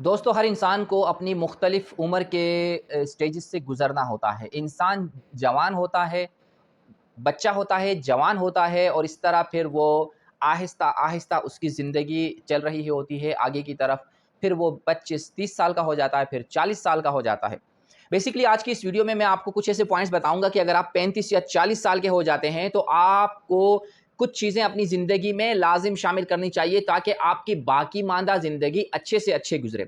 دوستو ہر انسان کو اپنی مختلف عمر کے سٹیجز سے گزرنا ہوتا ہے۔ انسان جوان ہوتا ہے، بچہ ہوتا ہے، جوان ہوتا ہے اور اس طرح پھر وہ آہستہ آہستہ اس کی زندگی چل رہی ہوتی ہے آگے کی طرف۔ پھر وہ 25-30 سال کا ہو جاتا ہے، پھر 40 سال کا ہو جاتا ہے۔ بیسیکلی آج کی اس ویڈیو میں آپ کو کچھ ایسے پوائنٹس بتاؤں گا کہ اگر آپ 35 یا 40 سال کے ہو جاتے ہیں تو آپ کو کچھ چیزیں اپنی زندگی میں لازم شامل کرنی چاہیے تاکہ آپ کی باقی ماندہ زندگی اچھے سے اچھے گزرے۔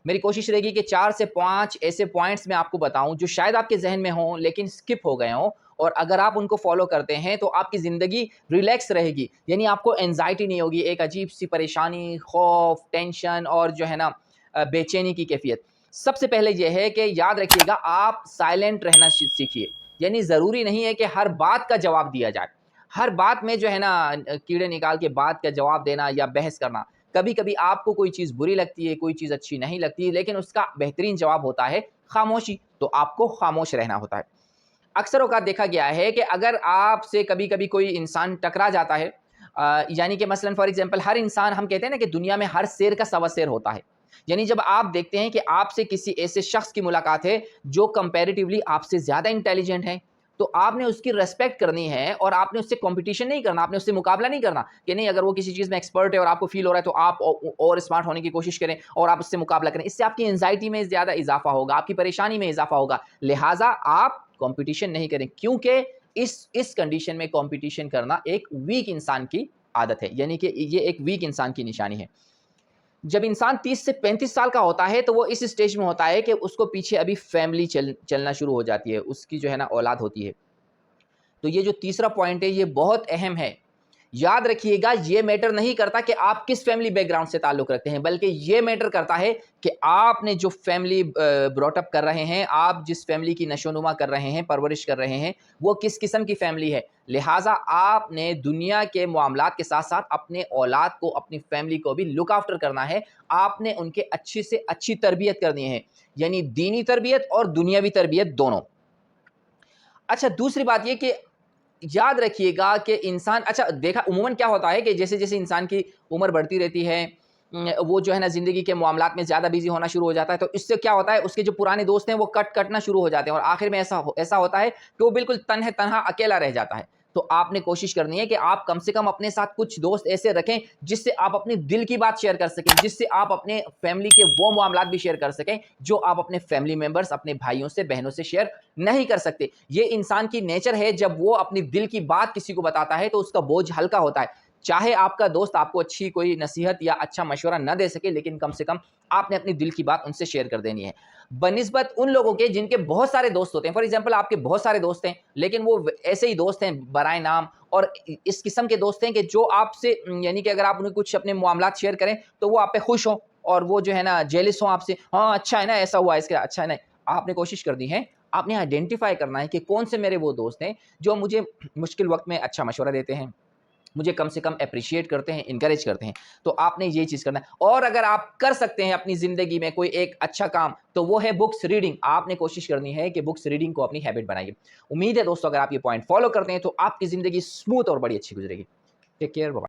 میری کوشش رہے گی کہ 4 سے 5 ایسے پوائنٹس میں آپ کو بتاؤں جو شاید آپ کے ذہن میں ہوں لیکن سکپ ہو گئے ہوں، اور اگر آپ ان کو فالو کرتے ہیں تو آپ کی زندگی ریلیکس رہے گی، یعنی آپ کو اینزائٹی نہیں ہوگی، ایک عجیب سی پریشانی، خوف، ٹینشن اور جو ہے نا بے چینی کی کیفیت۔ سب سے پہلے یہ ہے کہ یاد رکھیے گا آپ سائلنٹ رہنا سیکھیے، یعنی ضروری نہیں ہے کہ ہر بات کا جواب دیا جائے، ہر بات میں جو ہے نا کیڑے نکال کے بات کا جواب دینا یا بحث کرنا۔ کبھی کبھی آپ کو کوئی چیز بری لگتی ہے، کوئی چیز اچھی نہیں لگتی، لیکن اس کا بہترین جواب ہوتا ہے خاموشی، تو آپ کو خاموش رہنا ہوتا ہے۔ اکثر اوقات دیکھا گیا ہے کہ اگر آپ سے کبھی کبھی کوئی انسان ٹکرا جاتا ہے، یعنی کہ مثلا فار ایگزامپل ہر انسان، ہم کہتے ہیں نا کہ دنیا میں ہر شیر کا سوا شیر ہوتا ہے، یعنی جب آپ دیکھتے ہیں کہ آپ سے کسی ایسے شخص کی ملاقات ہے جو کمپیریٹیولی آپ سے زیادہ انٹیلیجنٹ ہے، تو آپ نے اس کی ریسپیکٹ کرنی ہے اور آپ نے اس سے کمپٹیشن نہیں کرنا، آپ نے اس سے مقابلہ نہیں کرنا کہ نہیں اگر وہ کسی چیز میں ایکسپرٹ ہے اور آپ کو فیل ہو رہا ہے تو آپ اور اسمارٹ ہونے کی کوشش کریں اور آپ اس سے مقابلہ کریں۔ اس سے آپ کی انزائٹی میں زیادہ اضافہ ہوگا، آپ کی پریشانی میں اضافہ ہوگا، لہٰذا آپ کمپٹیشن نہیں کریں، کیونکہ اس کنڈیشن میں کمپٹیشن کرنا ایک ویک انسان کی عادت ہے، یعنی کہ یہ ایک ویک انسان کی نشانی ہے۔ جب انسان 30 سے 35 سال کا ہوتا ہے تو وہ اس سٹیج میں ہوتا ہے کہ اس کو پیچھے ابھی فیملی چلنا شروع ہو جاتی ہے، اس کی جو ہے نا اولاد ہوتی ہے۔ تو یہ جو تیسرا پوائنٹ ہے یہ بہت اہم ہے، یاد رکھیے گا یہ میٹر نہیں کرتا کہ آپ کس فیملی بیک گراؤنڈ سے تعلق رکھتے ہیں، بلکہ یہ میٹر کرتا ہے کہ آپ نے جو فیملی براٹ اپ کر رہے ہیں، آپ جس فیملی کی نشو نما کر رہے ہیں، پرورش کر رہے ہیں، وہ کس قسم کی فیملی ہے۔ لہٰذا آپ نے دنیا کے معاملات کے ساتھ ساتھ اپنے اولاد کو، اپنی فیملی کو بھی لک آفٹر کرنا ہے، آپ نے ان کے اچھی سے اچھی تربیت کرنی ہے، یعنی دینی تربیت اور دنیاوی تربیت دونوں۔ اچھا دوسری بات یہ کہ یاد رکھیے گا کہ انسان، اچھا دیکھا عموماً کیا ہوتا ہے کہ جیسے جیسے انسان کی عمر بڑھتی رہتی ہے، وہ جو ہے نا زندگی کے معاملات میں زیادہ بیزی ہونا شروع ہو جاتا ہے، تو اس سے کیا ہوتا ہے اس کے جو پرانے دوست ہیں وہ کٹنا شروع ہو جاتے ہیں، اور آخر میں ایسا ہوتا ہے کہ وہ بالکل تنہا اکیلا رہ جاتا ہے۔ تو آپ نے کوشش کرنی ہے کہ آپ کم سے کم اپنے ساتھ کچھ دوست ایسے رکھیں جس سے آپ اپنے دل کی بات شیئر کر سکیں، جس سے آپ اپنے فیملی کے وہ معاملات بھی شیئر کر سکیں جو آپ اپنے فیملی ممبرز، اپنے بھائیوں سے، بہنوں سے شیئر نہیں کر سکتے۔ یہ انسان کی نیچر ہے، جب وہ اپنی دل کی بات کسی کو بتاتا ہے تو اس کا بوجھ ہلکا ہوتا ہے، چاہے آپ کا دوست آپ کو اچھی کوئی نصیحت یا اچھا مشورہ نہ دے سکے، لیکن کم سے کم آپ نے اپنی دل کی بات ان سے شیئر کر دینی ہے، بنسبت ان لوگوں کے جن کے بہت سارے دوست ہوتے ہیں۔ فار ایگزامپل آپ کے بہت سارے دوست ہیں لیکن وہ ایسے ہی دوست ہیں برائے نام، اور اس قسم کے دوست ہیں کہ جو آپ سے، یعنی کہ اگر آپ انہیں کچھ اپنے معاملات شیئر کریں تو وہ آپ پہ خوش ہوں اور وہ جو ہے نا جیلس ہوں آپ سے، ہاں اچھا ہے نا ایسا ہوا، اس کا اچھا ہے نا۔ آپ نے کوشش کرنی ہے، آپ نے آئیڈینٹیفائی کرنا ہے کہ کون سے میرے وہ دوست ہیں جو مجھے مشکل وقت میں اچھا مشورہ دیتے ہیں، مجھے کم سے کم اپریشیٹ کرتے ہیں، انکریج کرتے ہیں۔ تو آپ نے یہ چیز کرنا ہے، اور اگر آپ کر سکتے ہیں اپنی زندگی میں کوئی ایک اچھا کام تو وہ ہے بکس ریڈنگ۔ آپ نے کوشش کرنی ہے کہ بکس ریڈنگ کو اپنی ہیبٹ بنائیے۔ امید ہے دوستو اگر آپ یہ پوائنٹ فالو کرتے ہیں تو آپ کی زندگی اسموتھ اور بڑی اچھی گزرے گی۔ Take care, bye.